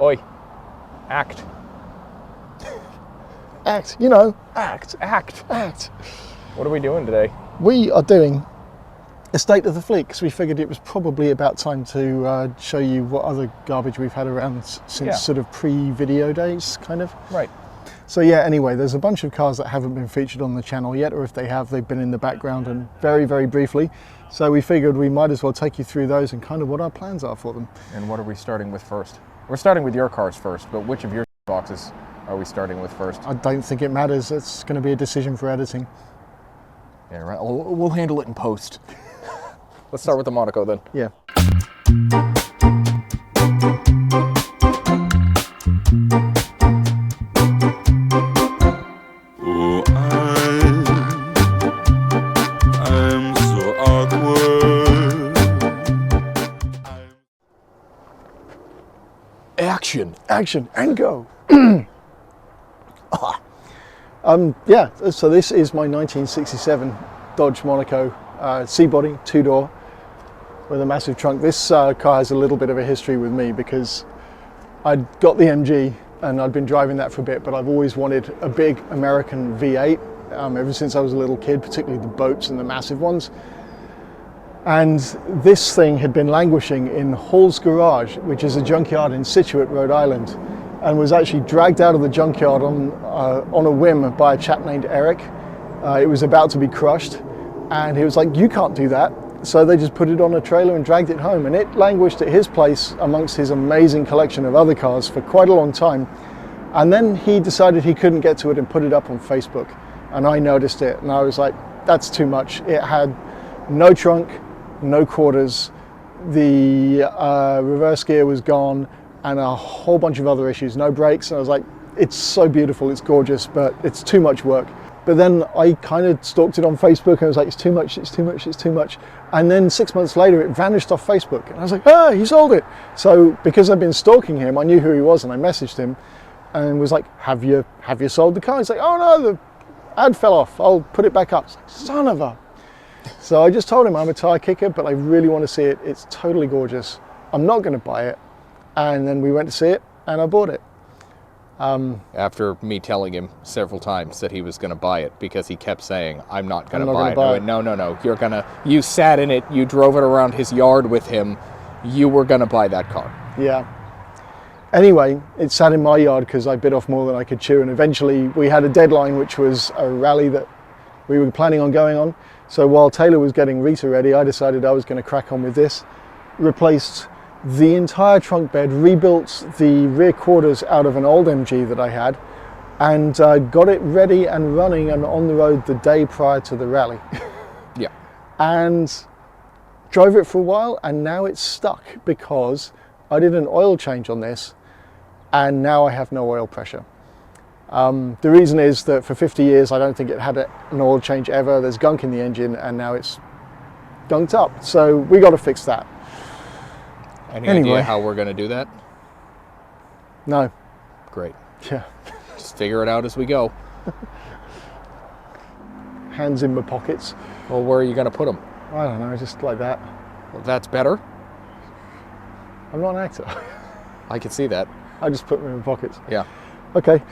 Oi. Act. Act, you know. Act. What are we doing today? We are doing a state of the fleet because we figured it was probably about time to show you what other garbage we've had around since sort of pre-video days, kind of. Right. So yeah, anyway, there's a bunch of cars that haven't been featured on the channel yet, or if they have, they've been in the background and very, very briefly. So we figured we might as well take you through those and kind of what our plans are for them. And what are we starting with first? We're starting with your cars first, but which of your boxes are we starting with first? I don't think it matters. It's going to be a decision for editing. Yeah, right. We'll handle it in post. Let's start with the Monaco then. Yeah. Oh, I'm so awkward. Action, and go. Yeah, so this is my 1967 Dodge Monaco C-body, two-door, with a massive trunk. This car has a little bit of a history with me because I'd got the MG and I'd been driving that for a bit, but I've always wanted a big American V8 ever since I was a little kid, particularly the boats and the massive ones. And this thing had been languishing in Hall's Garage, which is a junkyard in Situate, Rhode Island, and was actually dragged out of the junkyard on a whim by a chap named Eric. It was about to be crushed, and he was like, "You can't do that." So they just put it on a trailer and dragged it home, and it languished at his place amongst his amazing collection of other cars for quite a long time. And then he decided he couldn't get to it and put it up on Facebook, and I noticed it, and I was like, that's too much. It had no trunk, no quarters, the reverse gear was gone, and a whole bunch of other issues, no brakes. And I was like, it's so beautiful, it's gorgeous, but it's too much work. But then I kind of stalked it on Facebook and I was like, it's too much. And then 6 months later, it vanished off Facebook. And I was like, he sold it. So because I've been stalking him, I knew who he was, and I messaged him and was like, have you sold the car? He's like, oh no, the ad fell off. I'll put it back up. I was like, son of a. So I just told him I'm a tire kicker, but I really want to see it. It's totally gorgeous. I'm not going to buy it. And then we went to see it and I bought it. After me telling him several times that he was going to buy it because he kept saying, I'm not going to buy it. I went, no, you sat in it, you drove it around his yard with him, you were going to buy that car. Yeah. Anyway, it sat in my yard because I bit off more than I could chew, and eventually we had a deadline, which was a rally that we were planning on going on. So while Taylor was getting Rita ready, I decided I was going to crack on with this. Replaced the entire trunk bed, rebuilt the rear quarters out of an old MG that I had, and got it ready and running and on the road the day prior to the rally. Yeah. And drove it for a while, and now it's stuck because I did an oil change on this and now I have no oil pressure. The reason is that for 50 years I don't think it had an oil change ever. There's gunk in the engine and now it's gunked up, so we got to fix that. Any idea how we're going to do that? No. Great. Yeah. Just figure it out as we go. Hands in my pockets. Well, where are you going to put them? I don't know, just like that. Well, that's better. I'm not an actor. I can see that. I just put them in my pockets. Yeah. Okay.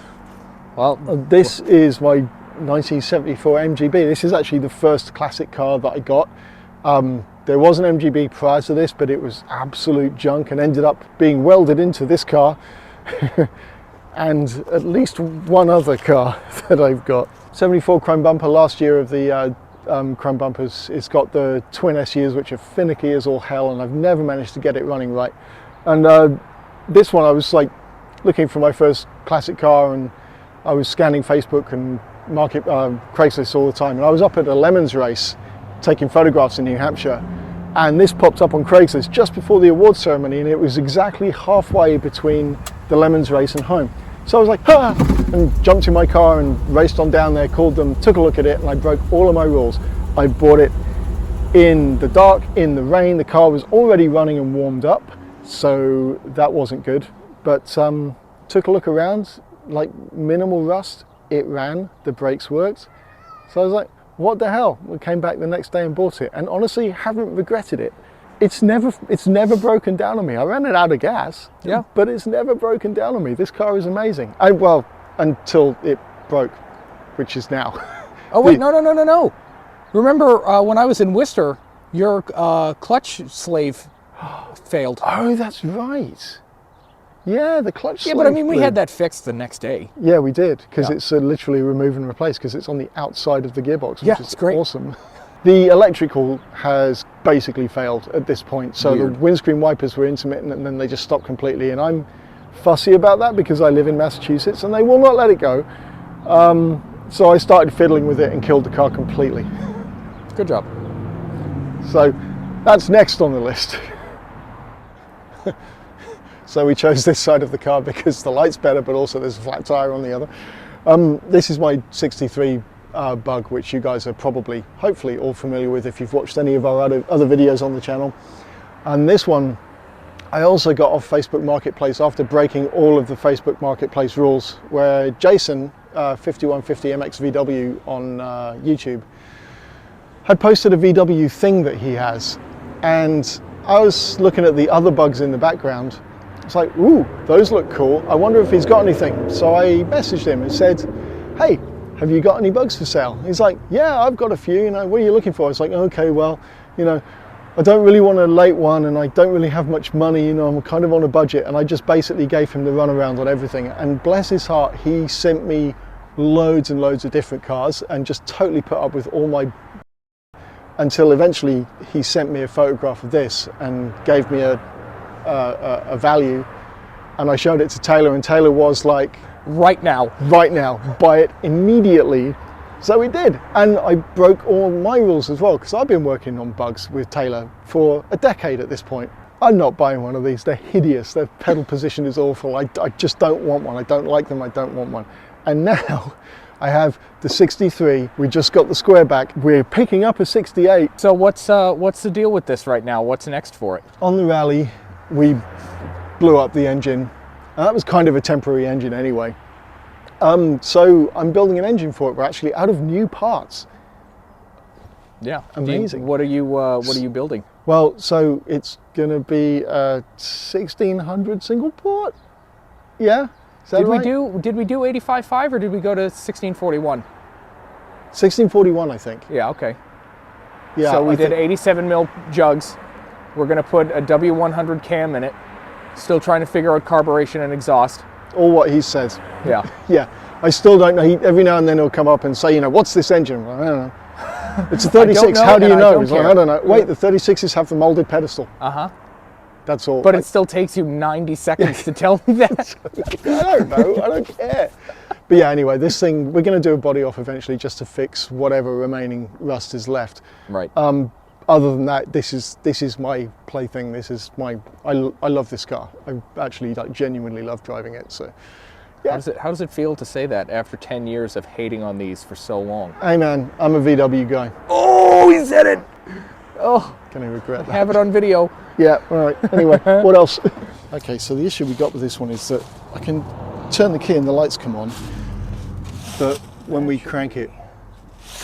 Well, this is my 1974 MGB. This is actually the first classic car that I got. There was an MGB prior to this, but it was absolute junk and ended up being welded into this car and at least one other car that I've got. 74 chrome bumper, last year of the chrome bumpers. It's got the twin SUs, which are finicky as all hell, and I've never managed to get it running right. And this one, I was like looking for my first classic car, and I was scanning Facebook and Craigslist all the time, and I was up at a Lemons race taking photographs in New Hampshire, and this popped up on Craigslist just before the awards ceremony, and it was exactly halfway between the Lemons race and home. So I was like, ha! And jumped in my car and raced on down there, called them, took a look at it, and I broke all of my rules. I bought it in the dark, in the rain. The car was already running and warmed up, so that wasn't good. But took a look around, like minimal rust, it ran, the brakes worked. So I was like, what the hell? We came back the next day and bought it, and honestly haven't regretted it. it's never broken down on me. I ran it out of gas, Yeah, but it's never broken down on me. This car is amazing. Well, until it broke, which is now. Oh wait, no. Remember when I was in Worcester, your clutch slave failed. Oh, that's right. Yeah, the clutch. Yeah, but I mean, we had that fixed the next day. Yeah, we did, because Yeah. it's literally remove and replace, because it's on the outside of the gearbox, which Yeah, is it's great. awesome. The electrical has basically failed at this point. So Weird. the windscreen wipers were intermittent and then they just stopped completely. And I'm fussy about that because I live in Massachusetts and they will not let it go. So I started fiddling with it and killed the car completely. Good job. So that's next on the list. So we chose this side of the car because the light's better, but also there's a flat tire on the other. This is my 63 Bug, which you guys are probably, hopefully, all familiar with if you've watched any of our other videos on the channel. And this one, I also got off Facebook Marketplace after breaking all of the Facebook Marketplace rules, where Jason, 5150 MXVW on YouTube, had posted a VW thing that he has. And I was looking at the other bugs in the background. It's like, ooh, those look cool. I wonder if he's got anything. So I messaged him and said, hey, have you got any bugs for sale? He's like, yeah, I've got a few, you know, what are you looking for? I was like, okay, well, you know, I don't really want a late one and I don't really have much money, you know, I'm kind of on a budget. And I just basically gave him the runaround on everything. And bless his heart, he sent me loads and loads of different cars and just totally put up with all my, until eventually he sent me a photograph of this and gave me a value. And I showed it to Taylor and Taylor was like, right now, buy it immediately. So we did, and I broke all my rules as well, because I've been working on bugs with Taylor for a decade at this point. I'm not buying one of these. They're hideous. Their pedal position is awful. I just don't want one. I don't like them. I don't want one. And now I have the 63. We just got the Squareback. We're picking up a 68. So what's the deal with this right now? What's next for it? On the rally, we blew up the engine. And that was kind of a temporary engine anyway. So I'm building an engine for it. We're actually out of new parts. Yeah, amazing. What are you building? Well, so it's going to be a 1600 single port. Yeah, is that right? Did we do 85.5 or did we go to 1641? 1641, I think. Yeah, okay. Yeah. So we did 87 mil jugs. We're going to put a W100 cam in it. Still trying to figure out carburation and exhaust. All what he says. Yeah. Yeah. I still don't know. Every now and then he'll come up and say, you know, what's this engine? Well, I don't know. It's a 36. How do you know? He's like, I don't know. Wait, the 36s have the molded pedestal. Uh-huh. That's all. But it still takes you 90 seconds to tell me that. I don't know. I don't care. But yeah, anyway, this thing, we're going to do a body off eventually just to fix whatever remaining rust is left. Right. Other than that, this is my plaything. This is my, I love this car. I actually genuinely love driving it. So yeah. How does it feel to say that after 10 years of hating on these for so long? Hey man, I'm a VW guy. Oh, he said it. Oh, can I regret that? Have it on video. Yeah, all right. Anyway, what else? Okay, so the issue we got with this one is that I can turn the key and the lights come on, but when we crank it,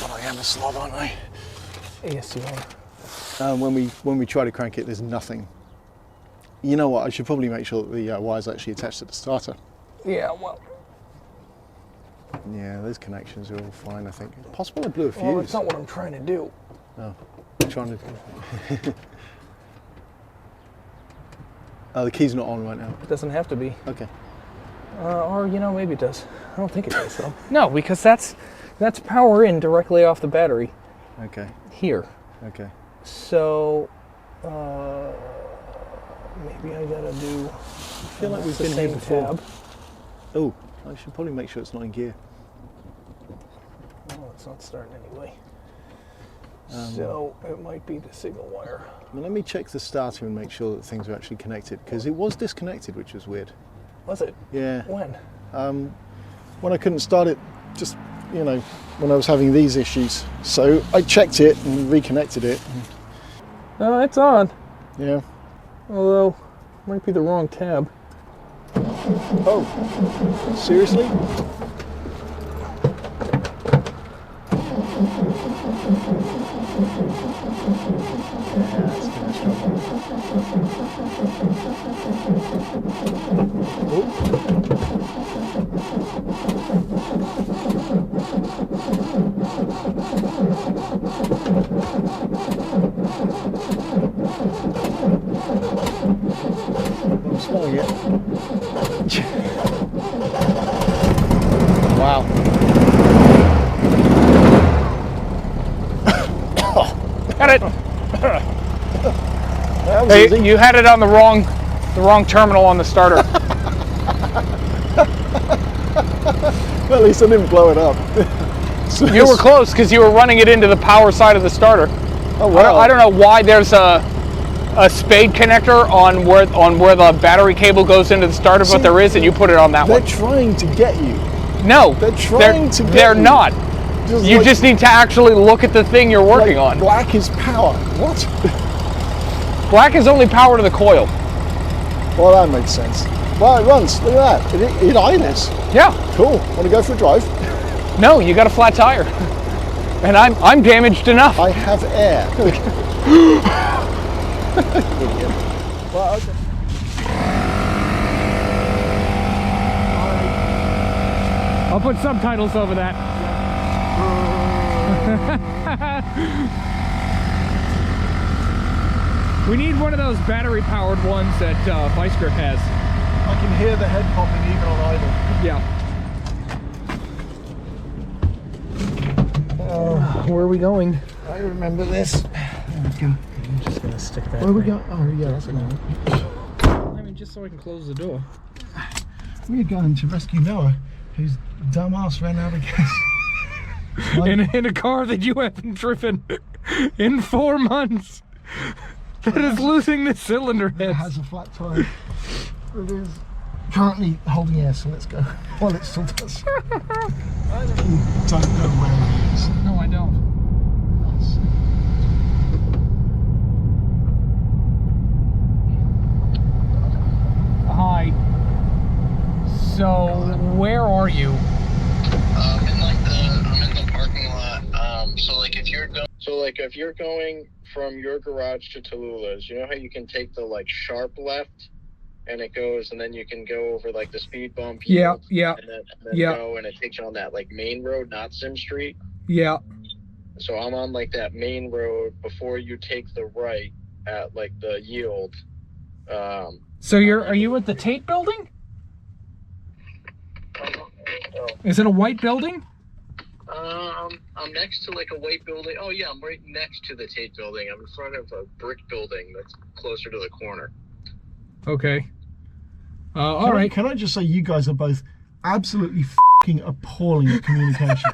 God, I am a slob, aren't I? Yes, you are. When we try to crank it, there's nothing. You know what? I should probably make sure that the wire's actually attached to the starter. Yeah, well. Yeah, those connections are all fine, I think. It's possible I blew a fuse. Well, that's not what I'm trying to do. No, I'm trying to. The key's not on right now. It doesn't have to be. Okay. Or, you know, maybe it does. I don't think it does, though. No, because that's power in directly off the battery. Okay. Here. Okay. So, maybe I gotta do. I feel like we've been here before. Tab. Oh, I should probably make sure it's not in gear. Oh, it's not starting anyway. So it might be the signal wire. Well, let me check the starter and make sure that things are actually connected, because it was disconnected, which was weird. Was it? Yeah. When? When I couldn't start it, just, you know, when I was having these issues. So I checked it and reconnected it. No, it's on. Yeah. Although, might be the wrong tab. Oh, seriously? Yeah, that's gonna struggle. Wow. Got it. Hey, easy. you had it on the wrong terminal on the starter. Well, at least I didn't blow it up. So You were close because you were running it into the power side of the starter. Oh wow! I don't know why there's a spade connector on where the battery cable goes into the starter, but there is, and you put it on that They're one. trying to get you. No, They're trying to get They're you. not. You like- just need to actually look at the thing you're working like on. Black is power. What? Black is only power to the coil. Well, that makes sense. Well, it runs. Look at that. It idles. Yeah. Cool. Want to go for a drive? No, you got a flat tire, and I'm damaged enough. I have air. Idiot. Well, okay. I'll put subtitles over that. We need one of those battery-powered ones that Weisker has. I can hear the head popping even on idle. Yeah. Where are we going? I remember this. I'm just gonna stick that. Where we go? Oh, yeah, that's I mean, just so I can close the door. We're going to rescue Noah, whose dumbass ran out of gas. In a car that you haven't driven in 4 months, that is losing the cylinder It head. has a flat tire. It is currently holding air, so let's go. Well, it still does. I don't know where it is. No, I don't. Hi. So, where are you? I'm in the parking lot. If you're going from your garage to Tallulah's, you know how you can take the like sharp left, and it goes, and then you can go over like the speed bump. Yeah, yield, yeah, and then yeah. go, and it takes you on that like main road, not Sim Street. Yeah. So I'm on like that main road before you take the right at like the yield. So are you at the Tate building? Is it a white building? I'm next to like a white building. Oh yeah, I'm right next to the Tate building. I'm in front of a brick building that's closer to the corner. Okay. All right. Can I just say you guys are both absolutely f***ing appalling at communication.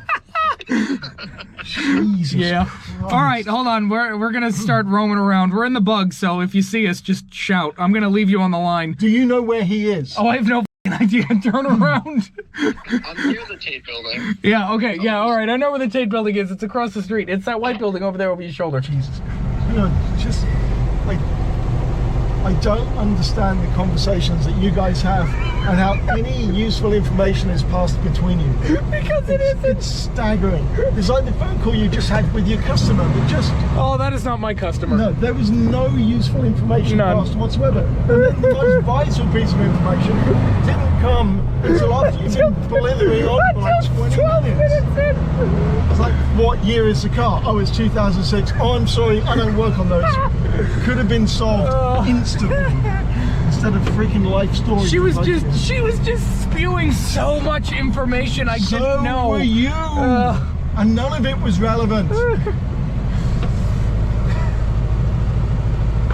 Jesus Yeah. Christ. All right, hold on. We're gonna start roaming around. We're in the bug, so if you see us, just shout. I'm gonna leave you on the line. Do you know where he is? Oh, I have no f***ing idea. Turn around. I'm near the Tate building. Yeah. Okay. Yeah. All right. I know where the Tate building is. It's across the street. It's that white building over there over your shoulder. Jesus. You know, just like I don't understand the conversations that you guys have and how any useful information is passed between you. Because it isn't. It's staggering. It's like the phone call you just had with your customer that just Oh, that is not my customer. no, there was no useful information None. passed whatsoever. And then the most vital piece of information didn't come until after you've been blithering on for like 20 minutes. It's like, what year is the car? Oh, it's 2006. Oh, I'm sorry, I don't work on those. Could have been solved instantly instead of freaking life stories. She was just spewing so much information I So didn't know. were you, and none of it was relevant.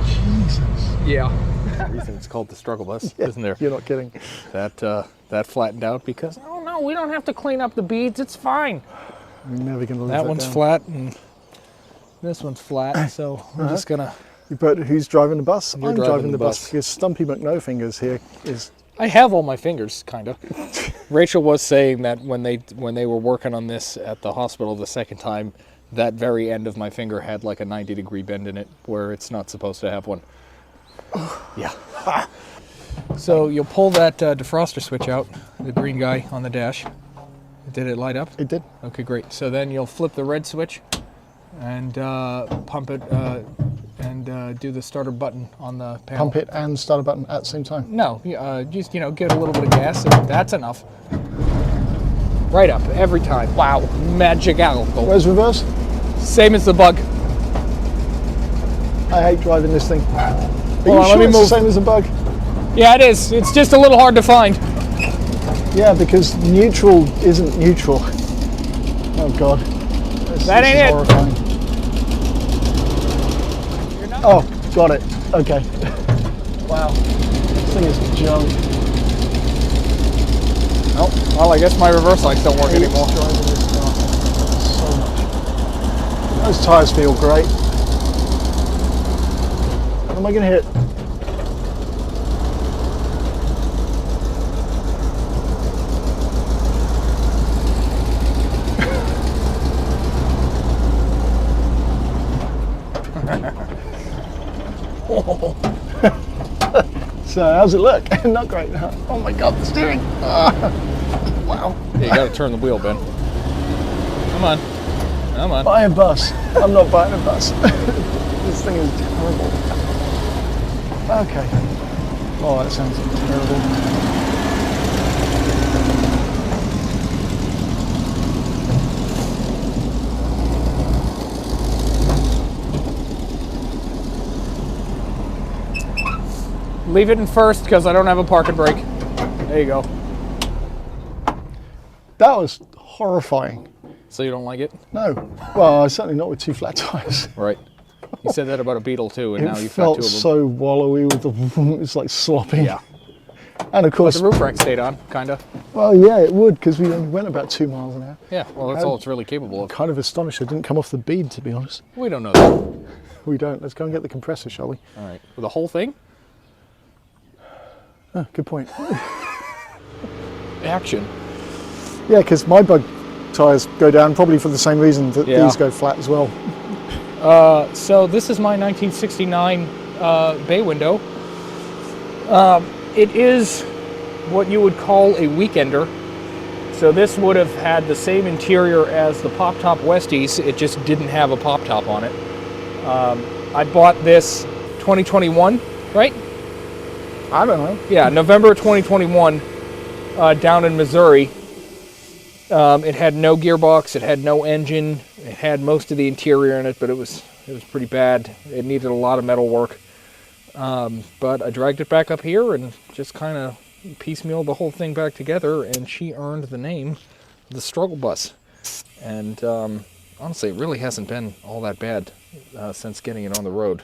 Jesus. Yeah. reason it's called the struggle bus, isn't there? You're not kidding. That flattened out because Oh no, we don't have to clean up the beads. It's fine. I'm never going to live that one's down. flat and this one's flat. So I'm just gonna. But who's driving the bus? You're I'm driving driving the the bus bus. because Stumpy McNofingers here is. I have all my fingers, kind of. Rachel was saying that when they were working on this at the hospital the second time, that very end of my finger had like a 90-degree bend in it where it's not supposed to have one. Yeah. So you'll pull that defroster switch out, the green guy on the dash. Did it light up? It did. Okay, great. So then you'll flip the red switch and pump it and do the starter button on the panel. Pump it and start a button at the same time. No, just give it a little bit of gas. And that's enough. Right up every time. Wow, magical. Where's reverse? Same as the bug. I hate driving this thing. Are Hold you on, sure let me it's move. the same as a bug? Yeah, it is. It's just a little hard to find. Yeah, because neutral isn't neutral. Oh God. That ain't it. Horrifying. Oh, got it. Okay. Wow. This thing is junk. Oh, well, I guess my reverse lights don't work anymore. Driving this car so much. Those tyres feel great. What am I going to hit? So how's it look? Not great. Oh my God, the steering. Wow. Yeah, you gotta turn the wheel, Ben. Come on. Come on. Buy a bus. I'm not buying a bus. This thing is terrible. Okay. Oh, that sounds terrible. Leave it in first because I don't have a parking brake. There you go. That was horrifying. So you don't like it? No. Well, certainly not with two flat tires. Right. You said that about a Beetle too, and now It you've got two felt of them. so wallowy with the. It's like sloppy. Yeah. And of But course, the roof rack stayed on, kind of. well, yeah, it would because we only went about 2 miles an hour. Yeah, well, that's all it's really capable of. Kind of astonished I didn't come off the bead, to be honest. We don't know that. We don't. Let's go and get the compressor, shall we? All right. Well, the whole thing? Oh, good point. Action. Yeah, because my bug tyres go down probably for the same reason that Yeah. these go flat as well. So this is my 1969 bay window. It is what you would call a weekender. So this would have had the same interior as the Pop Top Westies. It just didn't have a pop top on it. I bought this 2021, right? I don't know. Yeah, November 2021, down in Missouri. It had no gearbox, it had no engine, it had most of the interior in it, but it was pretty bad. It needed a lot of metal work. But I dragged it back up here and just kind of piecemealed the whole thing back together, and she earned the name the Struggle Bus. And honestly, it really hasn't been all that bad since getting it on the road.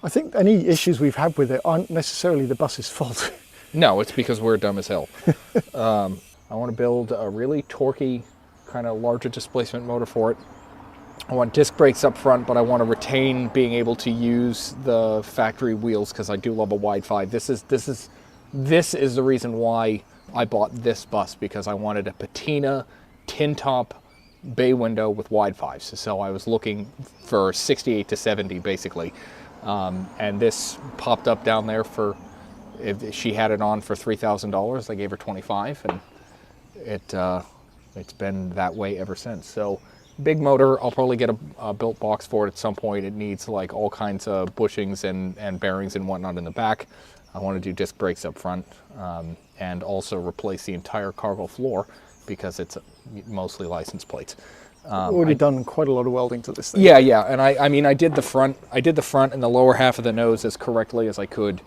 I think any issues we've had with it aren't necessarily the bus's fault. No, it's because we're dumb as hell. I want to build a really torquey, kind of larger displacement motor for it. I want disc brakes up front, but I want to retain being able to use the factory wheels because I do love a wide five. This is the reason why I bought this bus, because I wanted a patina tin top bay window with wide fives. So I was looking for 68 to 70 basically, and this popped up down there for. If she had it on for $3,000. I gave her $25, and it's been that way ever since. So big motor. I'll probably get a built box for it at some point. It needs like all kinds of bushings and bearings and whatnot in the back. I want to do disc brakes up front, and also replace the entire cargo floor because it's mostly license plates. Already done quite a lot of welding to this thing. Yeah, and I mean I did the front and the lower half of the nose as correctly as I could.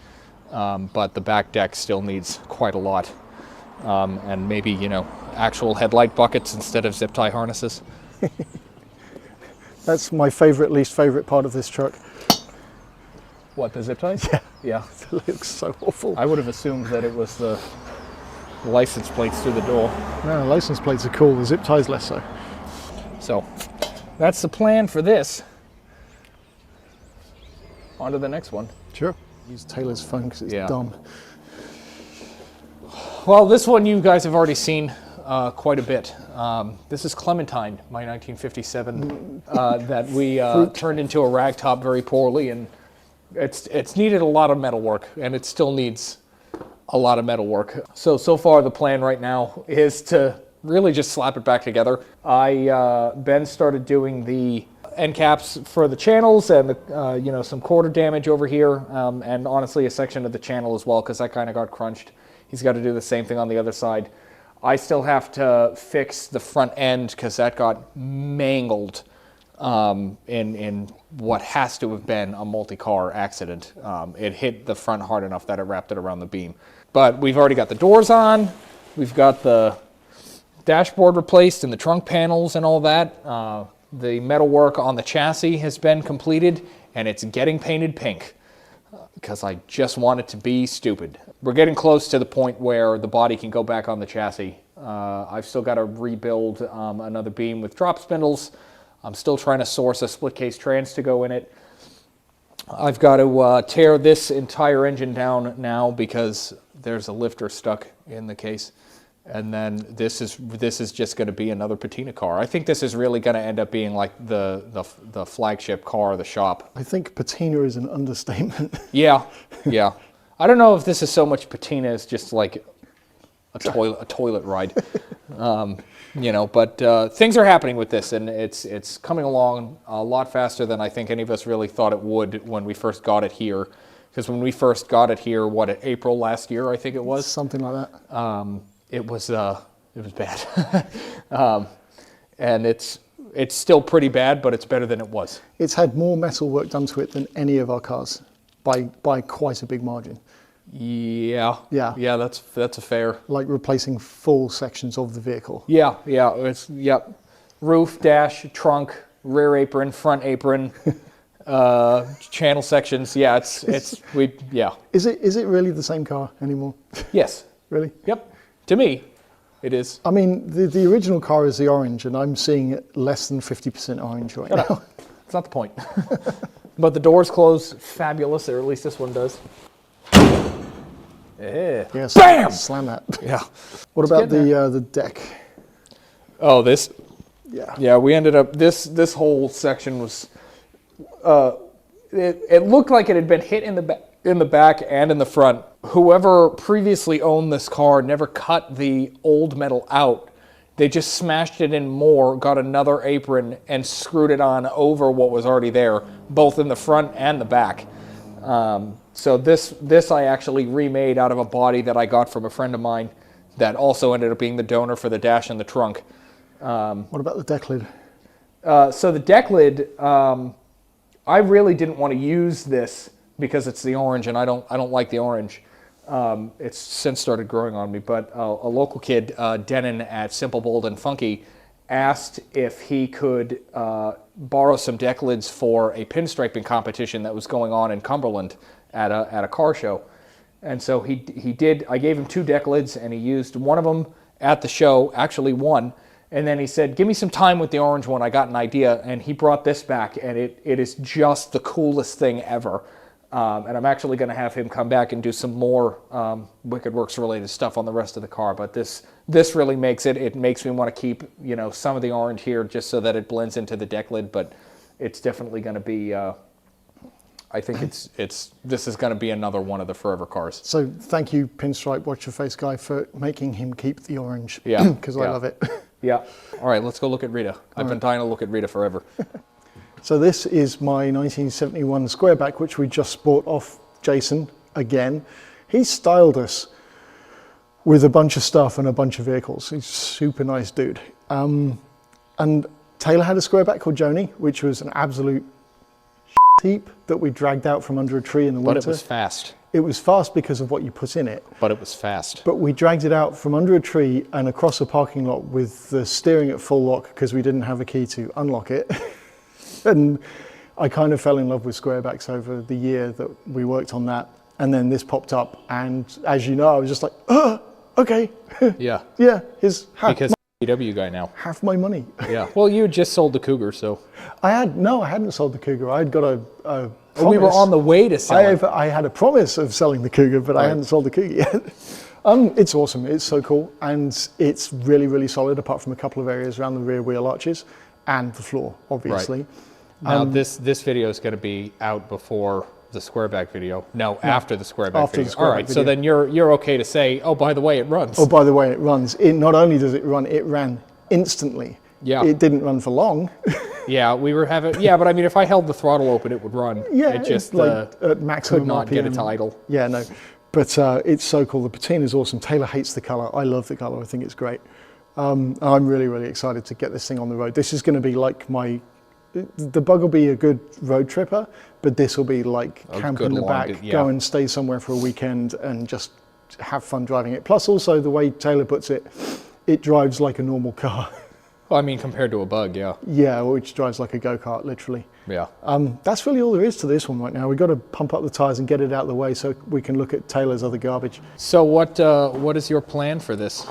But the back deck still needs quite a lot, and maybe, actual headlight buckets instead of zip tie harnesses. That's my favorite, least favorite part of this truck. What, the zip ties? Yeah. Yeah. It looks so awful. I would have assumed that it was the license plates through the door. No, license plates are cool, the zip ties less so. So that's the plan for this. On to the next one. Sure. Use Taylor's phone because it's dumb. Well, this one you guys have already seen quite a bit. This is Clementine, my 1957, that we turned into a ragtop very poorly, and it's needed a lot of metal work, and it still needs a lot of metal work. So far the plan right now is to really just slap it back together. Ben started doing the end caps for the channels and the, some quarter damage over here, and honestly a section of the channel as well, because that kind of got crunched. He's got to do the same thing on the other side. I still have to fix the front end because that got mangled in what has to have been a multi-car accident. It hit the front hard enough that it wrapped it around the beam. But we've already got the doors on. We've got the dashboard replaced and the trunk panels and all that. The metalwork on the chassis has been completed, and it's getting painted pink because I just want it to be stupid. We're getting close to the point where the body can go back on the chassis. I've still got to rebuild another beam with drop spindles. I'm still trying to source a split case trans to go in it. I've got to tear this entire engine down now because there's a lifter stuck in the case. And then this is just going to be another patina car. I think this is really going to end up being like the flagship car of the shop. I think patina is an understatement. Yeah, yeah. I don't know if this is so much patina as just like a toilet ride. You know, but things are happening with this, and it's coming along a lot faster than I think any of us really thought it would when we first got it here. Because when we first got it here, April last year, I think it was? Something like that. It was bad. And it's still pretty bad, but it's better than it was. It's had more metal work done to it than any of our cars by quite a big margin. Yeah. Yeah. Yeah, that's a fair. Like replacing full sections of the vehicle. Yeah, yeah. Yep. Roof, dash, trunk, rear apron, front apron, channel sections. Yeah, yeah. Is it really the same car anymore? Yes. Really? Yep. To me, it is. I mean, the original car is the orange, and I'm seeing it less than 50% orange right now. That's not the point. But the doors close fabulous, or at least this one does. Yeah. Yes. Bam! Slam that. Yeah. What about the deck? Oh, this. Yeah. Yeah, we ended up this whole section was. It looked like it had been hit in the back and in the front. Whoever previously owned this car never cut the old metal out. They just smashed it in more, got another apron, and screwed it on over what was already there, both in the front and the back. So this I actually remade out of a body that I got from a friend of mine that also ended up being the donor for the dash and the trunk. What about the deck lid? So the deck lid, I really didn't want to use this because it's the orange, and I don't like the orange. It's since started growing on me, but a local kid, Denon at Simple, Bold, and Funky, asked if he could borrow some deck lids for a pinstriping competition that was going on in Cumberland at a car show. And so he did. I gave him 2 deck lids, and he used one of them at the show, actually one. And then he said, give me some time with the orange one. I got an idea. And he brought this back, and it is just the coolest thing ever. And I'm actually going to have him come back and do some more Wicked Works related stuff on the rest of the car. But this really makes it makes me want to keep, you know, some of the orange here just so that it blends into the deck lid. But it's definitely going to be, I think this is going to be another one of the forever cars. So thank you, Pinstripe Watch Your Face guy, for making him keep the orange. Yeah. Because I love it. Yeah. All right, let's go look at Rita. I've been dying to look at Rita forever. So this is my 1971 Squareback, which we just bought off Jason again. He styled us with a bunch of stuff and a bunch of vehicles. He's a super nice dude. And Taylor had a Squareback called Joni, which was an absolute heap that we dragged out from under a tree in the winter. But it was fast. It was fast because of what you put in it. But it was fast. But we dragged it out from under a tree and across a parking lot with the steering at full lock because we didn't have a key to unlock it. And I kind of fell in love with Squarebacks over the year that we worked on that. And then this popped up. And as you know, I was just like, okay. Yeah. Yeah, here's because VW guy now. half my money. Yeah. Well, you had just sold the Cougar, so. I hadn't sold the Cougar. I had got a promise. We were on the way to sell it. I had a promise of selling the Cougar, but I hadn't sold the Cougar yet. It's awesome. It's so cool. And it's really, really solid, apart from a couple of areas around the rear wheel arches and the floor, obviously. Right. Now, this video is going to be out before the Squareback video. No, after the Squareback video. All right, so then you're okay to say, oh, by the way, it runs. Oh, by the way, it runs. Not only does it run, it ran instantly. Yeah. It didn't run for long. Yeah, we were having. Yeah, but I mean, if I held the throttle open, it would run. Yeah, it just like at maximum could not RPM. get it to idle. Yeah, no, but it's so cool. The patina is awesome. Taylor hates the color. I love the color. I think it's great. I'm really, really excited to get this thing on the road. This is going to be like my the Bug will be a good road tripper, but this will be like camp in the back, go and stay somewhere for a weekend and just have fun driving it. Plus also the way Taylor puts it, it drives like a normal car. Well, I mean, compared to a Bug, yeah. Yeah, which drives like a go-kart, literally. Yeah. That's really all there is to this one right now. We've got to pump up the tires and get it out of the way so we can look at Taylor's other garbage. So what is your plan for this?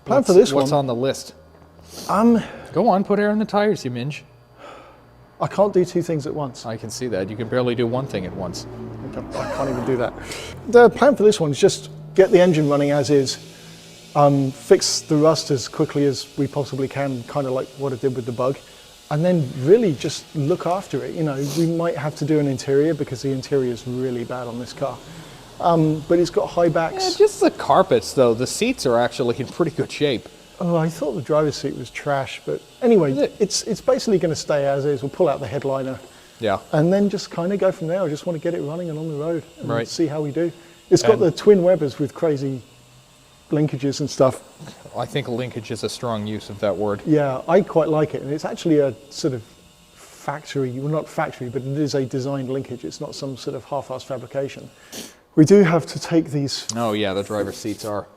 What's on the list? Go on, put air in the tires, you minge. I can't do two things at once. I can see that. You can barely do one thing at once. I can't even do that. The plan for this one is just get the engine running as is, fix the rust as quickly as we possibly can, kind of like what I did with the Bug, and then really just look after it. You know, we might have to do an interior because the interior is really bad on this car. But it's got high backs. Yeah, just the carpets, though. The seats are actually in pretty good shape. Oh, I thought the driver's seat was trash, but anyway, it's basically going to stay as is. We'll pull out the headliner. Yeah. And then just kind of go from there. I just want to get it running and on the road and see how we do. It's got And the twin Webers with crazy linkages and stuff. I think linkage is a strong use of that word. Yeah, I quite like it. And it's actually a sort of factory, well, not factory, but it is a designed linkage. It's not some sort of half-assed fabrication. We do have to take these. Oh, yeah, the driver's seats are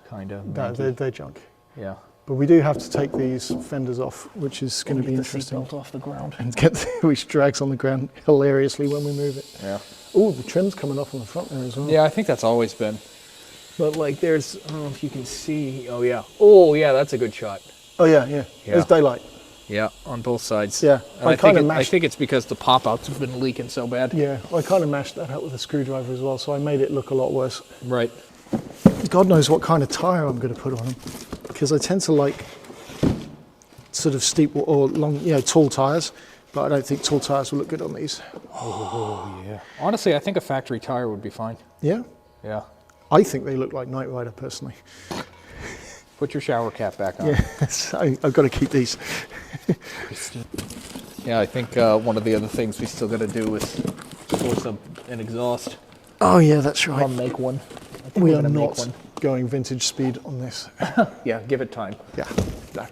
kind of they're junk. Yeah. But we do have to take these fenders off, which is going to be interesting. Get the seatbelt off the ground. And which drags on the ground hilariously when we move it. Yeah. Oh, the trim's coming off on the front there as well. Yeah, I think that's always been. But like there's, I don't know if you can see. Oh, yeah. Oh, yeah, that's a good shot. Oh, yeah. There's daylight. Yeah, on both sides. Yeah. I think it's because the pop-outs have been leaking so bad. Yeah, I kind of mashed that up with a screwdriver as well, so I made it look a lot worse. Right. God knows what kind of tyre I'm going to put on them, because I tend to like sort of steep or long, tall tyres, but I don't think tall tyres will look good on these. Oh, yeah. Honestly, I think a factory tyre would be fine. Yeah? Yeah. I think they look like Knight Rider, personally. Put your shower cap back on. Yeah, I've got to keep these. Yeah, I think one of the other things we still got to do is force an exhaust. Oh, yeah, that's right. I'll make one. We are not going vintage speed on this. Yeah, give it time. Yeah. No.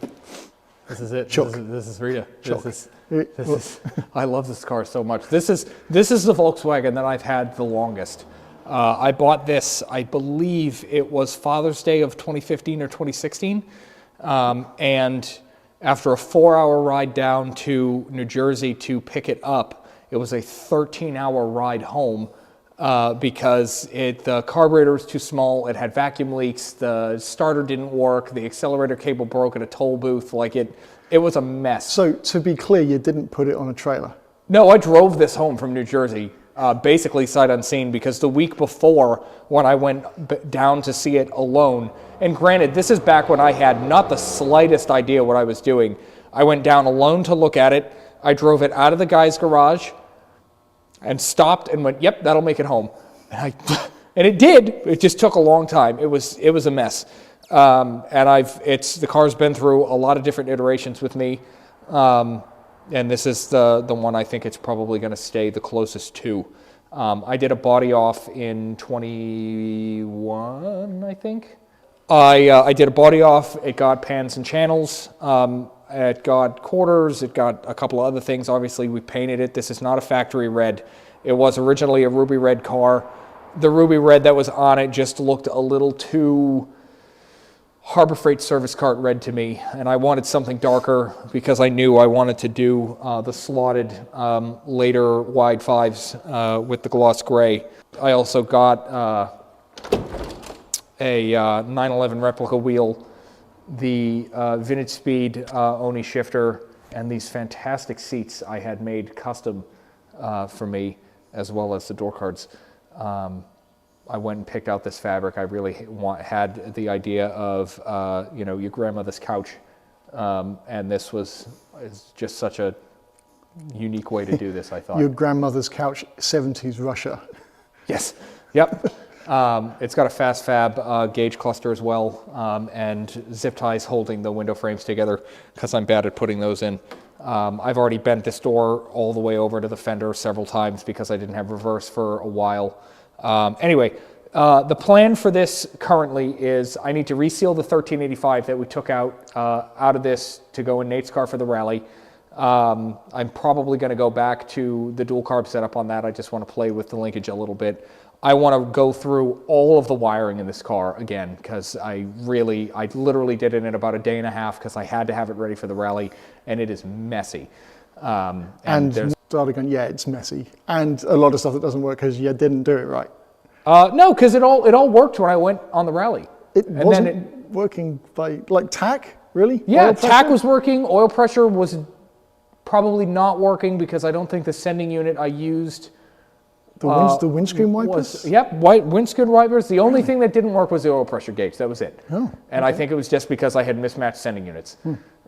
This is it. Chock. This is Rita. Chock. This is. I love this car so much. This is the Volkswagen that I've had the longest. I bought this, I believe it was Father's Day of 2015 or 2016. And after a 4-hour ride down to New Jersey to pick it up, it was a 13-hour ride home because the carburetor was too small, it had vacuum leaks, the starter didn't work, the accelerator cable broke at a toll booth, like it was a mess. So to be clear, you didn't put it on a trailer? No, I drove this home from New Jersey. Basically sight unseen, because the week before when I went down to see it alone, and granted this is back when I had not the slightest idea what I was doing, I went down alone to look at it, I drove it out of the guy's garage and stopped and went, yep, that'll make it home. And it did, it just took a long time. It was a mess. And the car's been through a lot of different iterations with me. And this is the one I think it's probably going to stay the closest to. I did a body off in 21, I think. I did a body off. It got pans and channels. It got quarters. It got a couple of other things. Obviously, we painted it. This is not a factory red. It was originally a ruby red car. The ruby red that was on it just looked a little too Harbor Freight service cart red to me, and I wanted something darker because I knew I wanted to do the slotted later wide fives with the gloss gray. I also got a 911 replica wheel, the Vintage Speed Oni shifter, and these fantastic seats I had made custom for me, as well as the door cards. I went and picked out this fabric. I really had the idea of, your grandmother's couch. And this is just such a unique way to do this, I thought. Your grandmother's couch, 70s Russia. Yes. Yep. It's got a fast fab gauge cluster as well, and zip ties holding the window frames together because I'm bad at putting those in. I've already bent this door all the way over to the fender several times because I didn't have reverse for a while. Anyway, the plan for this currently is I need to reseal the 1385 that we took out of this to go in Nate's car for the rally. I'm probably going to go back to the dual carb setup on that. I just want to play with the linkage a little bit. I want to go through all of the wiring in this car again, because I literally did it in about a day and a half because I had to have it ready for the rally, and it is messy. And start again, yeah, it's messy. And a lot of stuff that doesn't work because you didn't do it right. No, because it all worked when I went on the rally. It wasn't working by, like, tack, really? Yeah, tack was working. Oil pressure was probably not working because I don't think the sending unit I used... The windscreen wipers? Yep, white windscreen wipers. The only thing that didn't work was the oil pressure gauge. That was it. Oh, and I think it was just because I had mismatched sending units.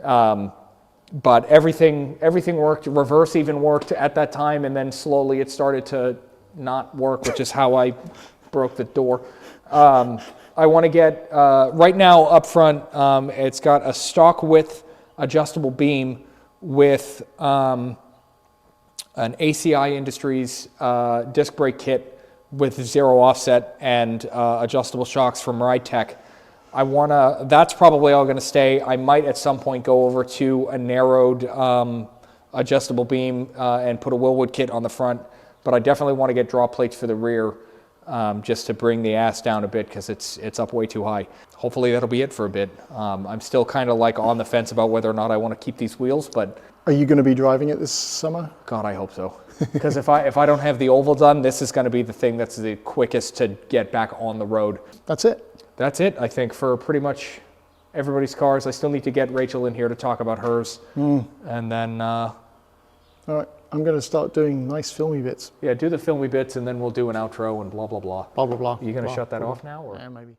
But everything worked. Reverse even worked at that time, and then slowly it started to not work, which is how I broke the door. I want to get, right now up front, it's got a stock width adjustable beam with an ACI Industries disc brake kit with 0 offset and adjustable shocks from Ride Tech. That's probably all gonna stay. I might at some point go over to a narrowed adjustable beam and put a Willwood kit on the front, but I definitely want to get draw plates for the rear just to bring the ass down a bit because it's up way too high. Hopefully that'll be it for a bit. I'm still kind of like on the fence about whether or not I want to keep these wheels, but... Are you going to be driving it this summer? God, I hope so. Because if I don't have the oval done, this is going to be the thing that's the quickest to get back on the road. That's it? That's it, I think, for pretty much everybody's cars. I still need to get Rachel in here to talk about hers. And then... All right, I'm going to start doing nice filmy bits. Yeah, do the filmy bits, and then we'll do an outro and blah, blah, blah. Blah, blah, blah. Are you going to shut that blah, off now? Or? Yeah, maybe.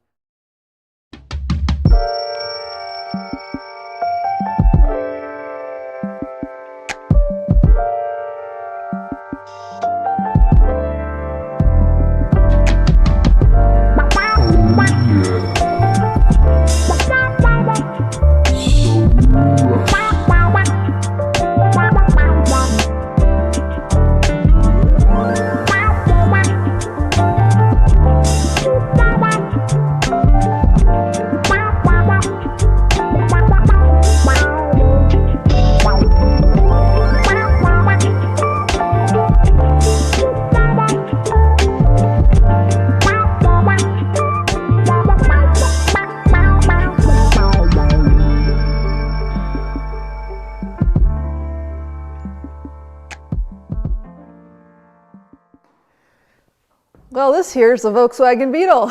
Well, this here's the Volkswagen Beetle.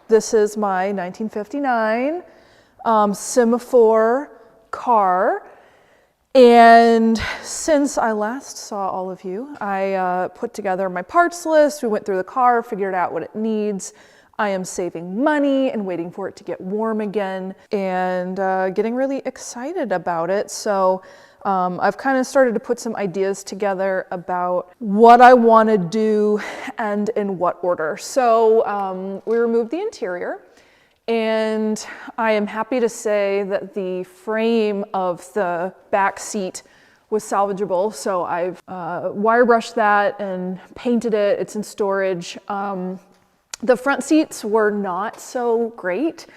This is my 1959 Semaphore car. And since I last saw all of you, I put together my parts list. We went through the car, figured out what it needs. I am saving money and waiting for it to get warm again and getting really excited about it. So I've kind of started to put some ideas together about what I want to do and in what order. So we removed the interior, and I am happy to say that the frame of the back seat was salvageable. So I've wire brushed that and painted it. It's in storage. The front seats were not so great,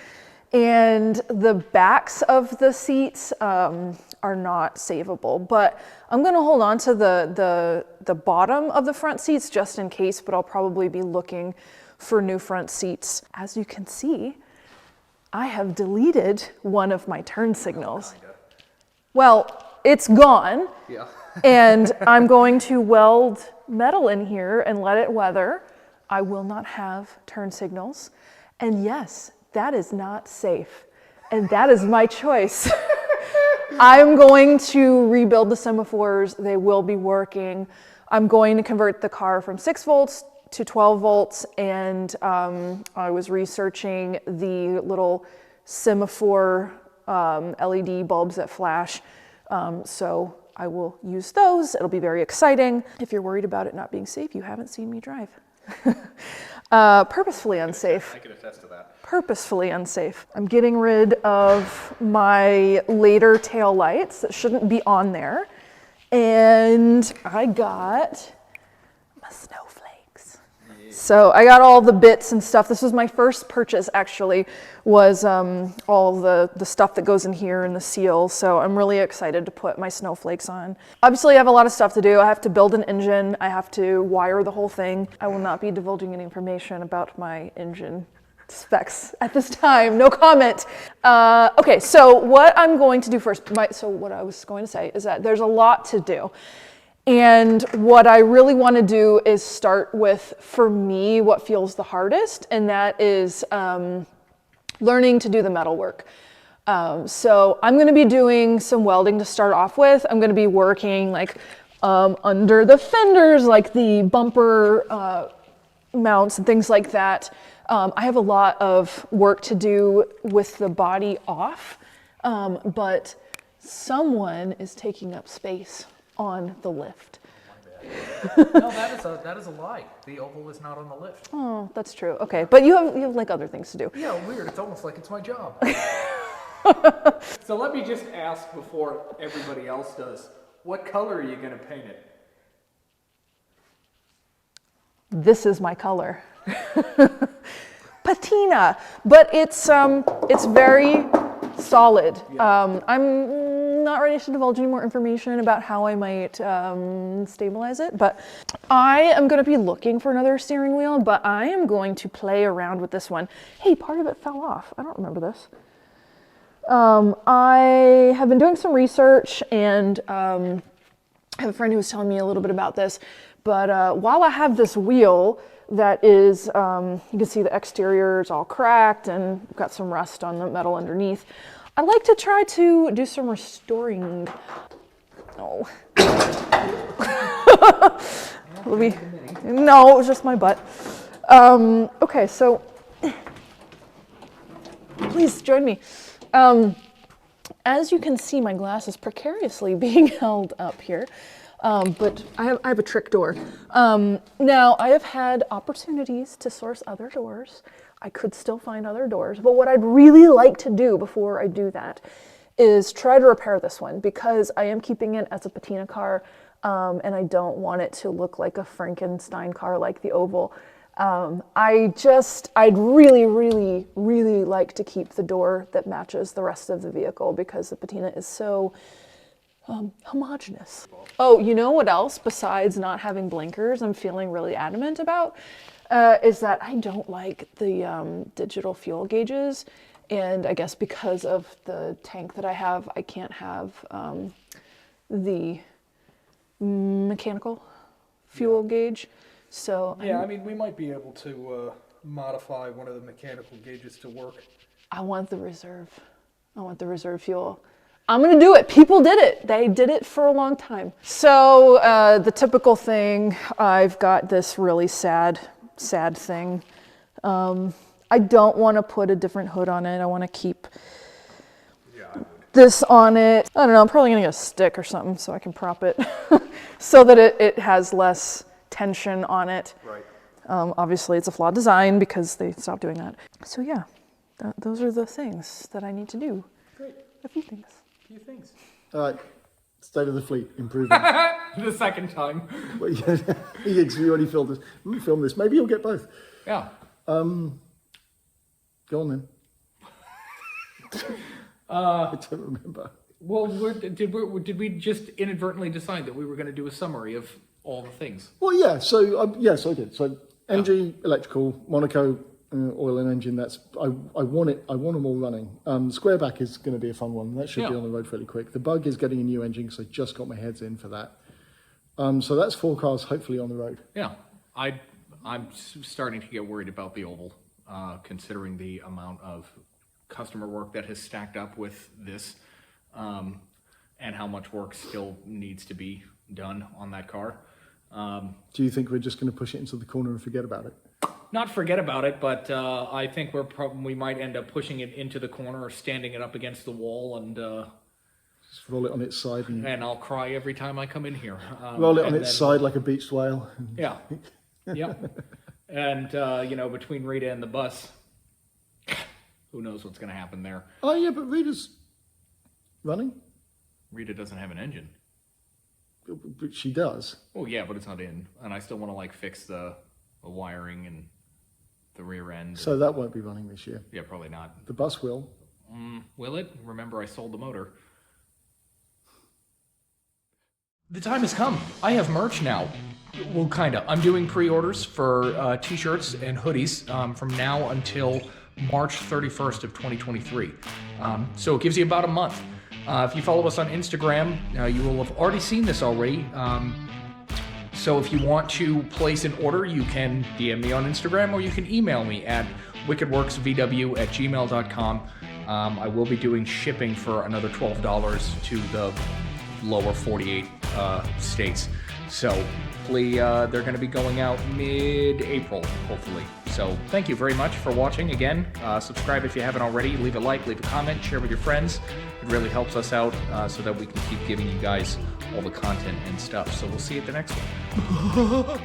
and the backs of the seats are not savable, but I'm gonna hold on to the bottom of the front seats just in case, but I'll probably be looking for new front seats. As you can see, I have deleted one of my turn signals. Well, it's gone, Yeah. and I'm going to weld metal in here and let it weather. I will not have turn signals, and yes, that is not safe, and that is my choice. I'm going to rebuild the semaphores. They will be working. I'm going to convert the car from 6 volts to 12 volts, and I was researching the little semaphore LED bulbs that flash, so I will use those. It'll be very exciting. If you're worried about it not being safe, you haven't seen me drive. Purposefully unsafe. I can attest to that. Purposefully unsafe. I'm getting rid of my later tail lights that shouldn't be on there. And I got my snowflakes. So I got all the bits and stuff. This was my first purchase, actually, was all the stuff that goes in here and the seal. So I'm really excited to put my snowflakes on. Obviously, I have a lot of stuff to do. I have to build an engine. I have to wire the whole thing. I will not be divulging any information about my engine specs at this time. No comment. Okay, so what I'm going to do first, so what I was going to say is that there's a lot to do. And what I really want to do is start with, for me, what feels the hardest, and that is learning to do the metal work. So I'm going to be doing some welding to start off with. I'm going to be working like under the fenders, like the bumper mounts and things like that. I have a lot of work to do with the body off, but someone is taking up space on the lift. No, that is a lie. The oval is not on the lift. Oh, that's true. Okay, but you have like other things to do. Yeah, weird. It's almost like it's my job. So let me just ask before everybody else does. What color are you going to paint it? This is my color. Patina, but it's very solid. Yeah. I'm not ready to divulge any more information about how I might stabilize it, but I am going to be looking for another steering wheel, but I am going to play around with this one. Hey, part of it fell off. I don't remember this. I have been doing some research, and I have a friend who was telling me a little bit about this, but while I have this wheel that is, you can see the exterior is all cracked and got some rust on the metal underneath, I like to try to do some restoring. Oh. No, it was just my butt. Okay, so please join me. As you can see, my glass is precariously being held up here, but I have a trick door. Now, I have had opportunities to source other doors. I could still find other doors, but what I'd really like to do before I do that is try to repair this one, because I am keeping it as a patina car, and I don't want it to look like a Frankenstein car like the Oval. I'd really, really, really like to keep the door that matches the rest of the vehicle, because the patina is so homogeneous. Oh, you know what else besides not having blinkers I'm feeling really adamant about? Is that I don't like the digital fuel gauges, and I guess because of the tank that I have, I can't have the mechanical fuel gauge. So yeah, I mean, we might be able to modify one of the mechanical gauges to work. I want the reserve. I want the reserve fuel. I'm gonna do it. People did it. They did it for a long time. So the typical thing, I've got this really sad thing. I don't want to put a different hood on it. I want to keep this on it. I don't know, I'm probably gonna get a stick or something so I can prop it so that it has less tension on it. Right. Obviously it's a flawed design because they stopped doing that. So yeah, those are the things that I need to do. Great. A few things. All right, state of the fleet, improving. The second time. Well, yeah, because we already filmed this. Maybe you'll get both. Yeah. Go on then. I don't remember. Well, did we just inadvertently decide that we were going to do a summary of all the things? Well, yeah. So yes, I did. So MG electrical, Monaco oil and engine. That's I want it. I want them all running. Squareback is going to be a fun one. That should be on the road fairly quick. The Bug is getting a new engine, so I just got my heads in for that. So that's 4 cars hopefully on the road. Yeah, I'm starting to get worried about the Oval, considering the amount of customer work that has stacked up with this, and how much work still needs to be done on that car. Do you think we're just going to push it into the corner and forget about it? Not forget about it, but I think we might end up pushing it into the corner or standing it up against the wall, and Just roll it on its side and I'll cry every time I come in here. roll it on its side like a beached whale. Yeah, yeah. And between Rita and the bus, who knows what's going to happen there? Oh yeah, but Rita's running. Rita doesn't have an engine. But she does. Oh yeah, but it's not in, and I still want to fix the the wiring and the rear end. So that won't be running this year. Yeah, probably not. The bus will. Will it? Remember, I sold the motor. The time has come. I have merch now. Well, kinda. I'm doing pre-orders for t-shirts and hoodies from now until March 31st of 2023. So it gives you about a month. If you follow us on Instagram, you will have already seen this already. So if you want to place an order, you can DM me on Instagram or you can email me at wickedworksvw@gmail.com. I will be doing shipping for another $12 to the lower 48 states. So hopefully they're going to be going out mid-April, hopefully. So thank you very much for watching. Again, subscribe if you haven't already. Leave a like, leave a comment, share with your friends. It really helps us out so that we can keep giving you guys all the content and stuff. So we'll see you at the next one.